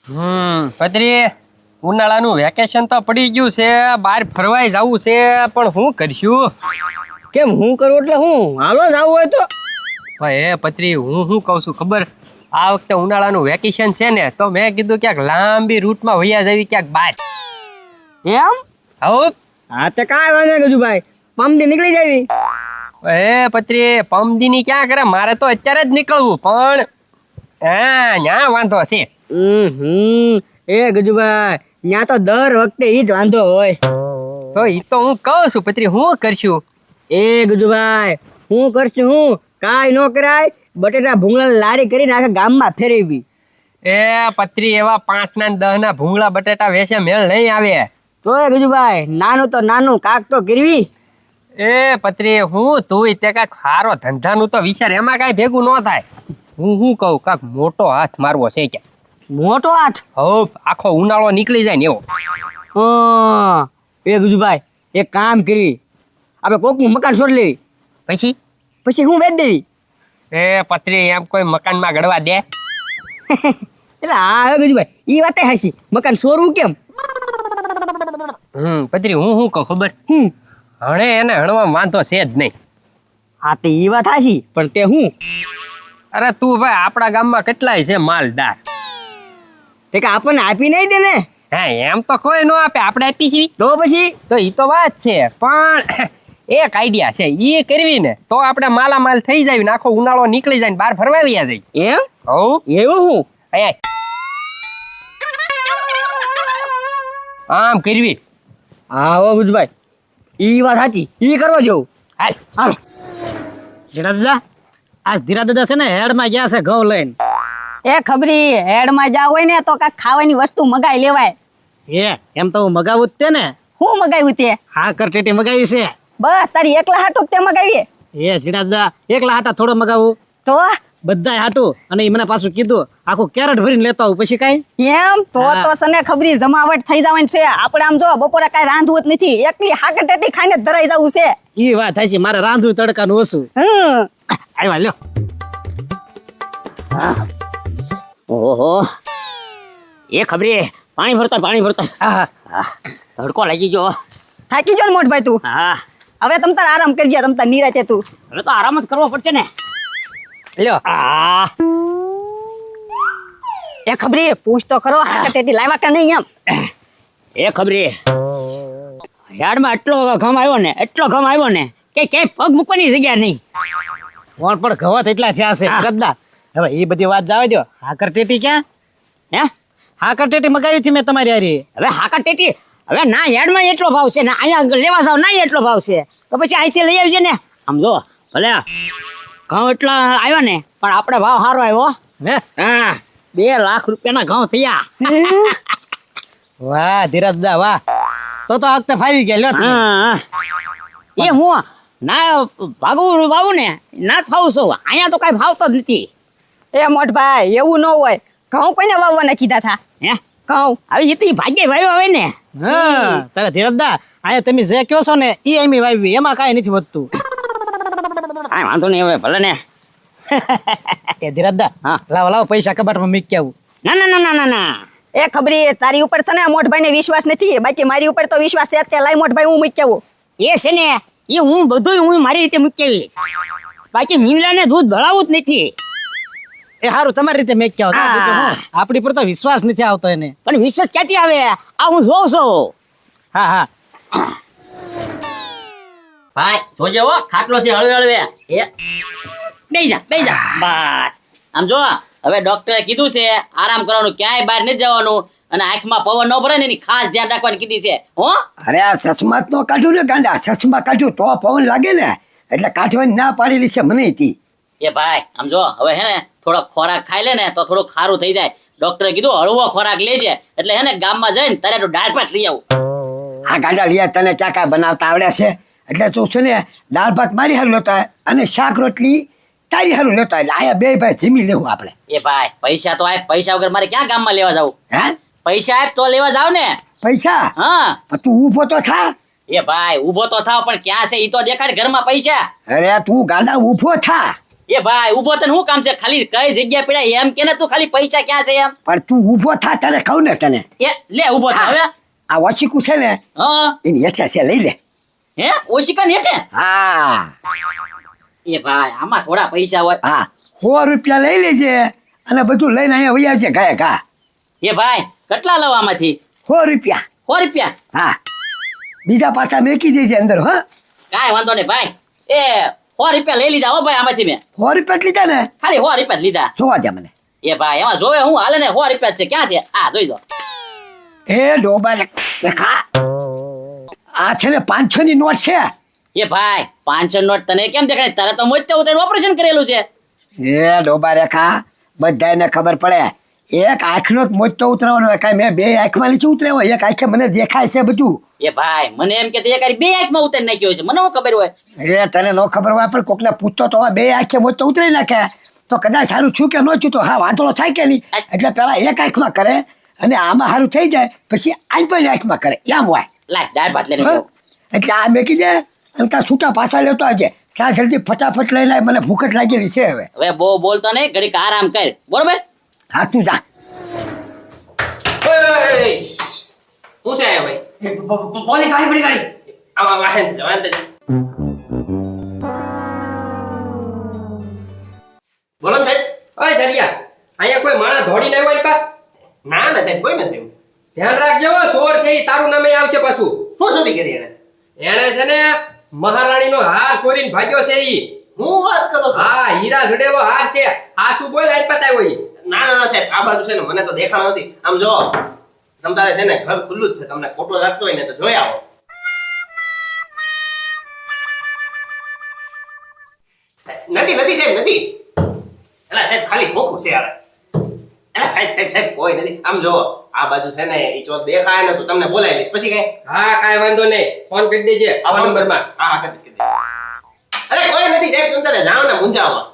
પત્રી ઉનાળાનું vacation તો પડી ગયું છે, બહાર ફરવાય જવું છે, પણ શું કરશું? કેમ હું કરું એટલે હું હાલો જ આવું હોય તો હે પત્રી, હું શું કહું છું ખબર? આ વખતે ઉનાળાનું વેકેશન છે ને, તો મેં કીધું ક્યાંક લાંબી રૂટમાં વૈયા જવી, ક્યાંક બહાર. એમ આવું હા તે કાંઈ વાંધો નહીં ગજુભાઈ, પમદી નીકળી જાવી. હે પત્રી, પમદીની ક્યાં કરે? મારે તો અત્યારે જ નીકળવું, પણ હા ન્યા વાંધો છે. એ ગજુભાઈ ત્યાં તો દર વખતે ઈ જ વાંધો હોય. તો ઈ તો હું કહું છું પત્રી, હું કરશું? એ ગજુભાઈ હું કરશું, હું કાંઈ ન કરાય, બટેટા ભૂંગળા લારી કરીને આખા ગામમાં ફેરવી. એ પત્રી, એવા 5 ના 10 ના ભૂંગળા બટેટા વેચે મેળ નહીં આવે. તોય ગજુભાઈ નાનું તો નાનું કાક તો કરવી. એ પત્રી, હું તું તે કાંઈક સારો ધંધાનું તો વિચાર, એમાં કાંઈ ભેગું ન થાય. હું શું કહું, કાંઈક મોટો હાથ મારવો છે કે? મોટો હાથ? હો, આખો ઉનાળો નીકળી જાય ને એવો. એ ગજુભાઈ એક કામ કરવી, આપણે કોકનું મકાન છોડી લેવી, પછી પછી હું વેચ દેવી. એ પત્રી, એમ કોઈ મકાનમાં ગળવા દે? એટલે હા હવે ગજુભાઈ ઈ વાતે હાસી, મકાન છોડવું કેમ? પત્રી, હું શું કહું ખબર? હણે એને હણવામાં વાંધો છે જ નહીં. હા તે ઈ વાત હાસી, પણ તે હું અરે તું ભાઈ, આપણા ગામમાં કેટલાય છે માલદાર. તે કે આપણને આપી નહીં દે ને? હા, એમ તો કોઈ ન આપે, આપણે આપી છીએ તો પછી તો ઈ તો વાત છે, પણ એક આઈડિયા છે, ઈ કરવી ને તો આપણે માલામાલ થઈ જાય ને આખો ઉનાળો નીકળી જાય ને બહાર ફરવા આવી જાય. એમ? હવ એવું હું આમ કરવી. હા હો ગુજભાઈ ઈ વાત સાચી, ઈ કરવા જેવું. હાલ હાલો. ધીરા દાદા, આજ ધીરા દાદા છે ને હેડમાં ગયા છે ઘઉં લઈને. એ ખબરી હેડમાં જા હોય ને તો કાંઈક ખાવાની વસ્તુ મગાઈ લેવાય. એમ તો હું મગાવું જ તે ને. હું મગાવ્યું તે? હા કરટેટી મગાવી છે. બસ તારી એકલા હાટું તે મગાવીએ? ધીરા દાદા, એકલા હાટા થોડો મગાવું, તો બધાય હાટું. અને ઈ મને પાછું કીધું આખું કેરેટ ભરીને લેતા આવું, પછી કાંઈ એમ તો હા. તો સને ખબરી જમાવટ થઈ જવાની છે. આપણે આમ જો બપોરે કાંઈ રાંધવું જ નથી, એકલી હાકટેટી ખાઈને જ ધરાઈ જવું છે. ઈ વાત થાય છે, મારે રાંધવું તડકાનું ઓછું. આવ્યા લ્યો. ઓહો એ ખબરી પાણી ભરતા તડકો લાગી ગયો. થાકી ગયો ને મોટભાઈ તું? હા હવે તમ તાર આરામ કરજે, તમ તાર નિરાતે તું. હવે તો આરામ જ કરવો પડશે ને. લ્યો એ ખબરી પૂછ તો ખરો, હાકટેટી લાવ્યા કે નહીં એમ? એ ખબરી યાર્ડમાં એટલો ઘમ આવ્યો ને કે ક્યાંય પગ મૂકવાની જગ્યા નહીં. કોણ પણ ઘવા એટલા થયા છે કદા. હવે એ બધી વાત જાવે દો. હાકર ટેટી ક્યાં? હે હાકર ટેટી મગાવી હતી મેં તમારી હારી. હવે હાકા ટેટી હવે ના યાર્ડમાં એટલો ભાવ છે ને અહીંયા લેવા જાવ ના એટલો ભાવ છે, તો પછી અહીંથી લઈ આવજે ને. આમ જો ભલે ઘઉં એટલા આવ્યા ને, પણ આપણે ભાવ સારો આવ્યો. હે? હા 2 લાખ રૂપિયાના ઘઉં થયા. વાહ ધીરજ દા વાહ, તો આ વખતે ફાવી ગયા લ્યો તમે. એ હું ના ભાગવું ને ના ફાવું છું, અહીંયા તો કઈ ભાવતો જ નથી. એ મોટભાઈ એવું ન હોય, ઘઉં કોઈને વાવવાના કીધા થા? હે ઘઉં હવે એ તો ભાગ્ય ભાવ્યો હવે ને. હા તારે ધીરજ દા, અહીંયા તમે જે કહો છો ને એ એમી વાવી, એમાં કાંઈ નથી વધતું. કાંઈ વાંધો નહીં, હવે ભલે ને. એ ધીરજ દા, હા. લાવો પૈસા કબાટમાં મૂકી આવું. ના એ ખબરી તારી ઉપર છે ને મોટભાઈ ને વિશ્વાસ નથી, બાકી મારી ઉપર તો વિશ્વાસ છે. તે લાઈ મોટભાઈ હું મૂકી આવું. એ છે ને એ હું મારી રીતે મૂકી આવી, બાકી મીંદડાને દૂધ ભરાવું જ નથી. એ સારું તમારી રીતે મેં ક્યાં હા. આપણી પર તો વિશ્વાસ નથી આવતો એને. પણ વિશ્વાસ ક્યાંથી આવે, આ હું જોઉં છું. હા ભાઈ જોજે હો, ખાટલો છે હળવે એ બેહી જા બસ. આમ જો હવે ડોક્ટરે કીધું છે આરામ કરવાનું, ક્યાંય બહાર નથી જવાનું, અને આંખમાં પવન ન ભરે ને એની ખાસ ધ્યાન રાખવાની કીધી છે હો. અરે આ ચશ્મા નો કાઢ્યું ને ગાંડા, ચશ્મા કાઢ્યું તો પવન લાગે ને, એટલે કાઢવાની ના પાડેલી છે મને હતી. એ ભાઈ આમ જો હવે હે ને થોડો ખોરાક ખાઈ લે ને તો થોડું ખારું થઈ જાય. ડોક્ટરે કીધું હળવો ખોરાક લેજે, એટલે હે ને ગામમાં જઈને તારે તો દાળ ભાત લઈ આવું. આ ગાંડા લિયા તને ક્યાં કાંઈ બનાવતા આવડે છે? એટલે તું છે ને દાળ ભાત મારી હારું લેતા અને શાક રોટલી તારી હારું લેતા, એટલે આયા 2 ભાઈ જમી લેવું આપણે. એ ભાઈ પૈસા તો આપ, પૈસા વગર મારે ક્યાં ગામમાં લેવા જાવું? હે પૈસા આપ તો લેવા જાવ ને. પૈસા? હા પણ તું ઊભો તો થા. એ ભાઈ ઊભો તો થાવ, પણ ક્યાં છે ઈ તો દેખાડ ઘરમાં પૈસા. અરે તું ગાંડા ઊભો થા. એ ભાઈ ઊભો તને શું કામ છે? ખાલી કઈ જગ્યા પડ્યા એમ કે ને તું ખાલી પૈસા ક્યાં છે એમ? પણ તું ઊભો થા તને કહું ને તને એ લે ઊભો થા હવે. આ ઓશીકું છે ને હા એની હેઠે છે લઈ લે હે ઓશિકા ને હેઠે? હા એ ભાઈ આમાં થોડા પૈસા હોય. હા 100 રૂપિયા લઈ લેજે અને બધું લઈને અહીંયા વહી આવજે ગાય ઘા. એ ભાઈ કેટલા લવ આમાંથી? 100 રૂપિયા 100 રૂપિયા? હા બીજા પાછા મેકી દેજે અંદર હા. કાંઈ વાંધો નહીં ભાઈ. એ 100 રૂપિયા લઈ લીધા હો ભાઈ આમાંથી મેં. 100 રૂપિયા જ લીધા ને ખાલી 100 રૂપિયા જ લીધા. જોવા દે મને. એ ભાઈ એમાં જોવે હું હાલે ને 100 રૂપિયા જ છે. ક્યાં છે? આ જોઈ દો. એ ડોબા દેખા આ છે ને 500 ની નોટ છે. એ ભાઈ 500 નોટ તને કેમ દેખાય? તારે તો મોજતે ઉતારીને ઓપરેશન કરેલું છે. એ ડોબા રેખા બધાને ખબર પડે એક આંખનો જ મોજ તો ઉતરવાનો હોય કાંઈ મેં બે આંખમાં નીચે ઉતર્યો એક આંખે મને દેખાય છે બધું. એ ભાઈ મને એમ કે તે એક બે આંખમાં ઉતારી નાખ્યો છે. મને શું ખબર હોય? એ તને ન ખબર હોય પણ કોકને પૂછતો તો બે આંખે મોજ તો ઉતરી નાખે તો કદાચ સારું છું કે ન છું તો હા વાંધો થાય કે નહીં. એટલે પેલા એક આંખમાં કરે અને આમાં સારું થઈ જાય પછી આંખની આંખમાં કરે એમ હોય. લાય દાળ ભાત લઈને હા? જાઓ. એટલે આ મેકી દે અને ત્યાં છૂટા પાછા લેતો આવજે ત્યાં જલ્દી ફટાફટ લઈને આય, મને ભૂખ જ લાગેલી છે હવે. હવે બહુ બોલતો નહીં, ઘડીક આરામ કર બરોબર? હા તું જા. શું છે આ ભાઈ? પોલીસ આવી પડી ગાડી. આવા વાહન જવાન દે. બોલો ને સાહેબ. ઓય જડિયા, અહીંયા કોઈ માણસ દોડીને આવ્યો છે કા? ના ના સાહેબ કોઈ નથી. ધ્યાન રાખજો હો, ચોર છે ઈ તારું નામે આવશે પાછું. શું ચોરી કરી એને? એને છે ને મહારાણીનો હાર ચોરીને ભાગ્યો છે ઈ. હું વાત કરો છો? હા, હીરા જડેલો હાર છે. આ શું બોલ આઈ પતાવ્યો ઈ. ના ના ના સાહેબ આ બાજુ છે ને મને તો દેખાણો નથી. આમ જો તમારે છે ને ઘર ખુલ્લું જ છે, તમને ખોટો લાગતો હોય ને તો જોઈ આવો. નથી નથી સાહેબ નથી. એલા સાહેબ ખાલી ખોખું છે યાર. એલા સાહેબ સાહેબ સાહેબ કોઈ નથી. આમ જો આ બાજુ છે ને ઈ ચોર દેખાય ને તો તમને બોલાવી લઈશ પછી કઈ. હા કાંઈ વાંધો નહીં, ફોન કરી દેજે આવા નંબરમાં. હા હા કરી દે. અરે કોઈ નથી સાહેબ તમે તારે જાઓ ને મૂંઝાવા.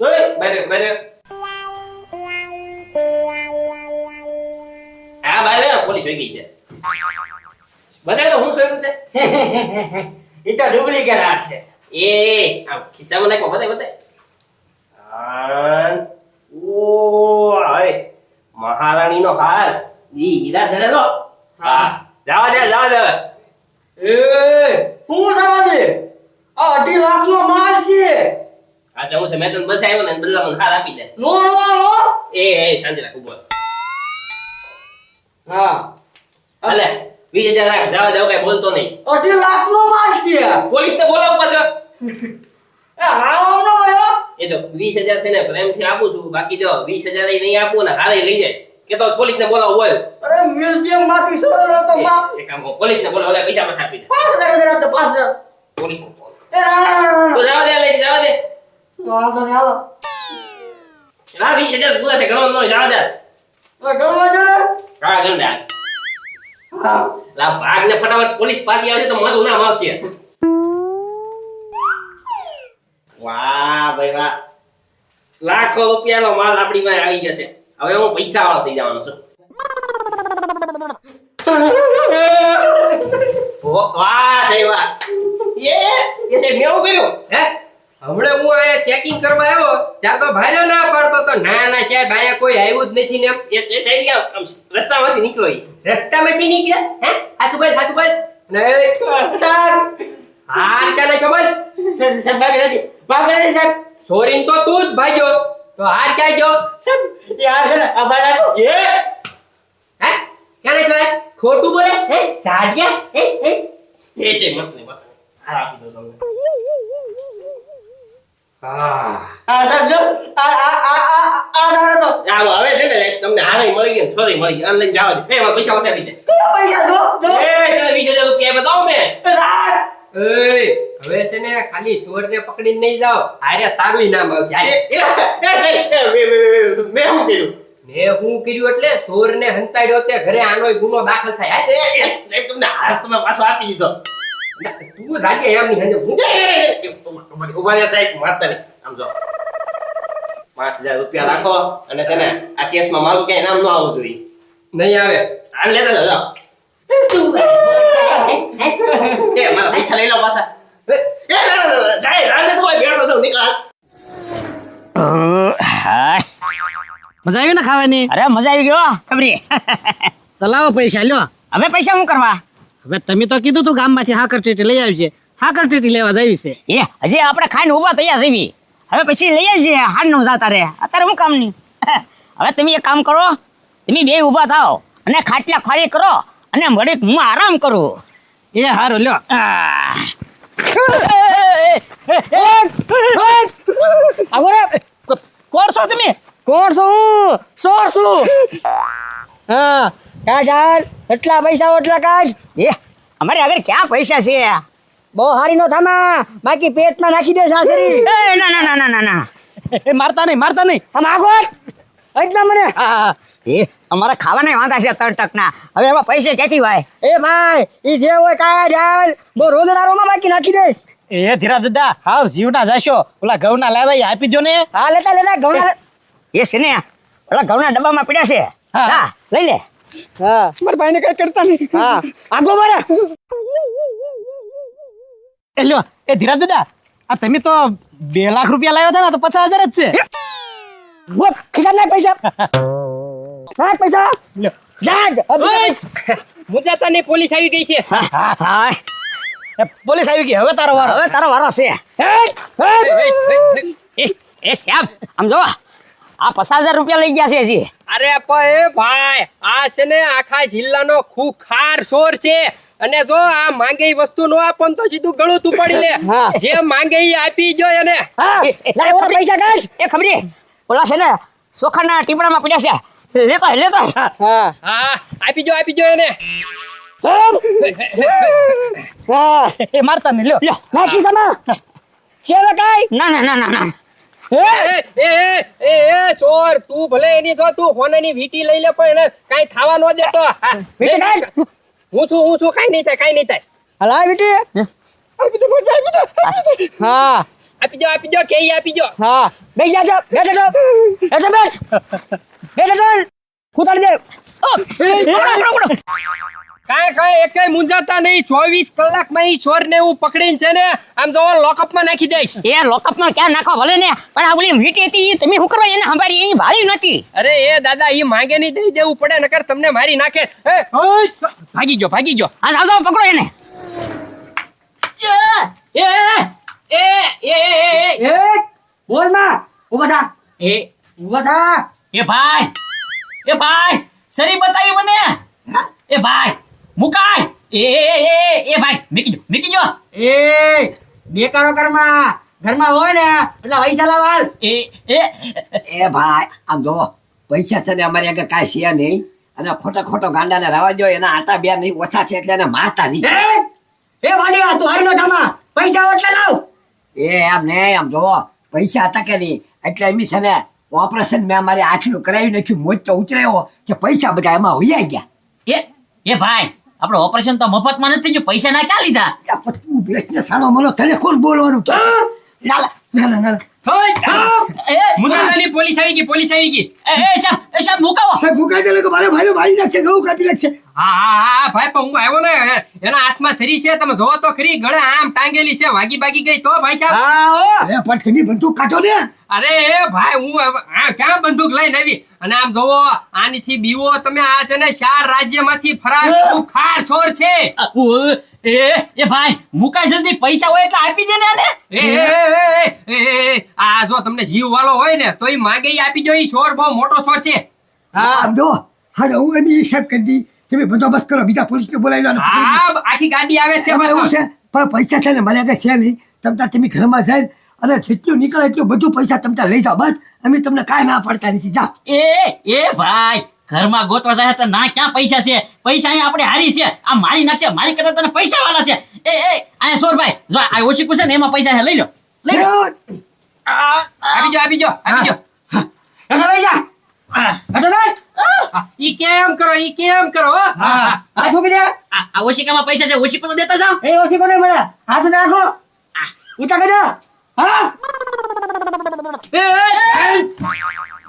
ઓય બારે બારે. આ બાય પોલીસ હોઈ ગઈ છે. બતાય તો હું શું છે. એ તો ડુપ્લિકેટ હાર છે. એ આમ ખિસ્સામાં નાખો બતાય બતાય. ઓ હાય મહારાણીનો હાર ઈ હીરા જડેલો. હા જાવા દે જાવા દે. હું જવા દે. આ 2.5 લાખનો માલ છે. આ તો હું છે મેં તને બસ આવ્યો ને બદલામાં હાર આપી દે. નો નો નો. એ શાંતિ રાખ ઉભો. હા. હાલે 20,000 રાખ જાવા દે કઈ બોલતો નહીં. 2.5 લાખનો માલ છે. પોલીસને બોલાવ પાછો. એ હાવ નો આયો. એ તો 20,000 છે ને પ્રેમથી આપું છું, બાકી જો 20,000 ય નહીં આપું ને હારે લઈ જાય કે તો પોલીસને બોલાવ બોલ. અરે મ્યુઝિયમ માંથી સોરો તો બાપ. એક કામ કર પોલીસને બોલાવ ઓલા પૈસા પાછા આપી દે. 5,000 તો 5,000. પોલીસને બોલાવ. એ ના. તો જવા દે લઈ જવા દે. વાંધો નહીં હાલો. ના 20,000 પૂરા છે ઘણો નો જવા દે. તો ગણવા જો ને. હા ગણ દે. હા. લા ભાગને ફટાફટ પોલીસ પાછી આવશે તો મારું નામ આવશે. વાહ ભાઈ વાહ, લાખો રૂપિયાનો માલ આપણી પાસે આવી જશે. હવે હું પૈસા વાળો થઈ જવાનો છું. વાહ સાહેબ વાહ. એ સાહેબ મેં એવું કર્યું. હે હમણે હું અહીંયા ચેકિંગ કરવા આવ્યો ત્યારે તો ભાઈઓ ના પાડતો તો ના ના સાહેબ અહીંયા કોઈ આવ્યું જ નથી ને એમ. એ સાહેબ આમ રસ્તામાંથી નીકળો ઈ. રસ્તામાંથી નીકળ્યા હે હાચું બોલ હાચું બોલ. ને સાહેબ. હાર ક્યાં નાખ્યો બોલ. સાહેબ ભાગી નથી. ભાગી નથી સાહેબ. સોરીન તો તું જ ભાગ્યો તો હાર ક્યાં ગયો. સાહેબ યાર છે ને આ ભાઈ નાખો. હે ક્યાં નાખ્યો ખોટું બોલે હે સાડિયા હે એ છે મત નહીં મત. આ આપી દો તમને. હા આ સાહેબ જો આ દાડો તો. ચાલો હવે છે ને તમને હારે મળી ગઈ ને છોરી મળી ગઈ ઓનલાઈન જવા દે. એ મારા પૈસા પાછા આપી દે. કયો પૈસા દો દો. એ ચાલ 20,000 રૂપિયા બતાવો મેં. સાહેબ. એય હવે છે ને ખાલી સોરને પકડીને નહીં જાઓ હારે તારું નામ આવશે હારે. સાહેબ મેં શું કર્યું? મેં હું કર્યું એટલે સોરને હંતાડ્યો તે ઘરે આનોય ગુનો દાખલ થાય હાલ. સાહેબ તમને હાર તમે પાછો આપી દીધો. તું સાજે એમ ની હંજે હું ઉભા રહ્યા સાહેબ મારતા નહીં. આમ જો 5,000 રૂપિયા રાખો અને છે ને આ કેસમાં મારું ક્યાંય નામ ન આવવું જોઈએ. નહીં આવે. આ લેતા જાઓ. એ મારા પૈસા લઈ લો પાછા. ના, ના, ના, જાય રાને તો ભાઈ બેઠો છું નીકળ હાય. મજા આવી ને ખાવાની? અરે મજા આવી ગયો ખબરી. તો લાવો પૈસા લ્યો. હવે પૈસા શું કરવા? હવે તમે તો કીધું તું ગામમાંથી હાકર ટેટી લઈ આવી છે. હાકર ટેટી લેવા જાવી છે. એ હજી આપણે ખાઈને ઊભા થયા જેવી. હવે પછી લઈ આવજે હાડનું જાતા રે. અત્યારે હું કામની. હવે તમે એક કામ કરો, તમે બે ઊભા થાઓ અને ખાટલા ખાલી કરો અને મળી હું આરામ કરું. એ હારું લ્યો. કોણ છો તમે? કોણ છું હું? ચોર છું. હા કાઢ હાલ. એટલા પૈસા એટલા કાઢ. એ અમારે આગળ ક્યાં પૈસા છે? બહુ હારી નો થામા, બાકી પેટમાં નાખી દે સાસરી. એ ના ના ના ના ના ના. એ મારતા નહીં, મારતા નહીં. આમ આગો એટલા મને. હા, એ અમારે ખાવાના વાંધા છે તરટકના. હવે એમાં પૈસે ક્યાંથી ભાઈ? એ ભાઈ ઈ જે હોય કાઢ હાલ. બહુ રોજડારોમાં બાકી નાખી દઈશ. એ ધીરા દાદા હાવ જીવના જાશો. ઓલા ઘઉંના લાવ્યા આપી દો ને. હા લેતા લેતા ઘઉંના. એ છે ને ઓલા ઘઉંના ડબ્બામાં પડ્યા છે. હા. હા લઈ લે. હા મારા ભાઈને કઈ કરતા નહીં. હા આગો મારા. એ લ્યો એ ધીરા દાદા, આ તમે તો 2 લાખ રૂપિયા લાવ્યા હતા ને, તો 50,000 જ છે. ખિસ્સા નાખ પૈસા. નાખ પૈસા. લ્યો જાગ. મુદ્દાતાની પોલીસ આવી ગઈ છે. હા એ પોલીસ આવી ગઈ. હવે તારો વારો. હવે તારો વારો છે. એ શ્યામ આમ જો આ 50,000 રૂપિયા લઈ ગયા છે હજી. અરે પણ એ ભાઈ આ છે ને આખા જિલ્લાનો ખૂખાર ચોર છે. અને જો આ માંગે ઈ વસ્તુ નો આપન તો સીધું ગળું તું પડી લે. હા. જે માંગે ઈ આપી જો એને. લાય ઓલા પૈસા કાઢ. એ ખબરી ઓલા છે ને ચોખાના ટીપડામાં પડ્યા છે. લેતો લેતો. હા હા આપી જો એને. હા એ મારતા નહીં. લ્યો લ્યો નાખી સમા. સેવા કાઈ. ના ના ના ના ના. એ ચોર તું ભલે એની જો તું હોનાની વીટી લઈ લે પણ એને કાઈ ખાવા નો દેતો. વીટી કાઢ. હું છું કાઈ નહીં થાય. હલા બેટી. આપી દો મોટા આપી દો. હા આપી જો કે ઈ આપી જો. હા બેસ જા જા. બેઠો તો. બેઠો બેઠ. બેઠો તો. કૂતાડી દે. કાંઈ એકેય મુંજાતા નહીં. 24 કલાકમાં ઈ ચોરને હું પકડીને છે ને આમ જો લોકઅપમાં નાખી દઈશ. એ લોકઅપમાં ક્યાં નાખો ભલે ને, પણ આ ઓલી વીટી હતી ઈ તમે શું કરવા એને સંભાળી? એ ભારી નથી. અરે એ દાદા ઈ માંગે નહીં દઈ દેવું પડે નકર તમને મારી નાખે. ભાગી જો હા જાઓ પકડો એને. બોલ માં. ઉભા થા. ઉભા થા. એ ભાઈ સરી બતાવી મને. એ ભાઈ મુકાય. એ ભાઈ મીકી જો. એ બેકારો ઘરમાં હોય ને એટલે પૈસા લાવાલ. એ ભાઈ આમ જો પૈસા છે ને અમારી આગળ કાંઈ છે નહીં, અને ખોટો ગાંડાને રવા દો. એના આટા બે નહીં ઓછા છે એટલે એને મારતા નહીં. એ વાડિયા તું હારી નો થામા. પૈસા એટલે લાવ. એ એમ નહીં, આમ જો પૈસા હતા કે નહીં એટલે એમ છે ને ઓપરેશન મેં અમારી આંખનું કરાવી નાખ્યું. મોજ તો ઉતરાયો કે પૈસા બધા એમાં વૈયા ગયા. એ ભાઈ આપણો ઓપરેશન તો મફતમાં નથી થયું. પૈસા ના ક્યાં લીધા? તું બેસને સાલો મને તને કોણ બોલવાનું કે? ના. મુંજાતાની પોલીસ આવી ગઈ. એ સાહેબ મુકાવો. સાહેબ ભૂકાઈ ગયેલો કે મારે ભાઈ મારી નાખશે, ગળું કાપી નાખશે. હા ભાઈ પણ હું આવ્યો ને એના હાથમાં સરી છે. તમે જોવો તો ખરી ગળે આમ ટાંગેલી છે. ભાગી ગઈ તો ભાઈ સાહેબ. અરે પણ તમે બંદૂક કાઢો ને. અરે એ ભાઈ હું ક્યાં બંદૂક લઈને આવી. અને આમ જોવો આનીથી બીવો તમે. આ છે ને 4 રાજ્યમાંથી ફરાર ખૂખાર ચોર છે. એ ભાઈ મુકાય જલ્દી. પૈસા હોય એટલે આપી દે ને આને. એ આ જો તમને જીવ વાળો હોય ને તો ઈ માંગે ઈ આપી જો. ઈ ચોર બહુ મોટો ચોર છે. આમ જો હા હું એમ હિસાબ કરી દી. તમે બંદોબસ્ત કરો, બીજા પોલીસને બોલાવી લો. હા આખી ગાડી આવે છે. એમાં એવું છે પણ પૈસા છે ને મારી આગળ છે નહીં. તમતા તમે ઘરમાં જાય અને જેટલું નીકળે એટલું બધું પૈસા તમતા લઈ જાઓ. બસ અમે તમને કાંઈ ના પડતા નથી. જાઓ. એ ભાઈ ઘરમાં ગોતવા જાય તો ના ક્યાં પૈસા છે? પૈસા અહીંયા આપણે હારી છે. આ મારી નાખશે. મારી કરતા તને પૈસા વાળા છે. અહીંયા સોરભાઈ જો આ ઓછી છે ને એમાં પૈસા છે. લઈ લો. આપી જો. પૈસા ઈ કેમ કરો આ ફૂકી દે. આ ઓશિકામાં પૈસા છે. ઓશિકો તો દેતા જાવ. એ ઓછી કોને મળે. હાથ રાખો. ઊંચા કરી દો. હા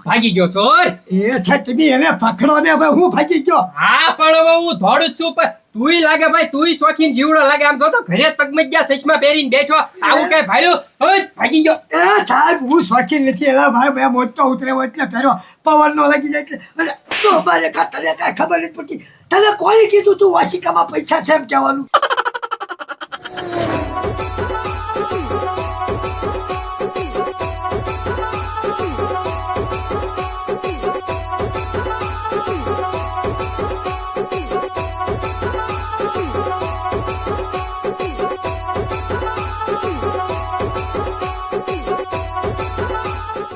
ભાગી ગયો ચોર. એ છે તમે એને પકડો ને. હવે હું ભાગી ગયો. હા પણ હવે હું દોડું છું પણ તુંય લાગે ભાઈ તુંય શોખીન જીવડો લાગે આમ તો ઘરે તગમજ્યા ચશ્મા પહેરીને બેઠો આવું કઈ ભાડ્યું હજ ભાગી ગયો એ સાહેબ હું શોખીન નથી એલા ભાઈ મેં મોટો ઉતરેવો એટલે પહેર્યો પવન નો લાગી જાય એટલે અને તો મારે તને કાંઈ ખબર નથી પડતી તને કોઈ કીધું તું વાસિકામાં પૈસા છે એમ કહેવાનું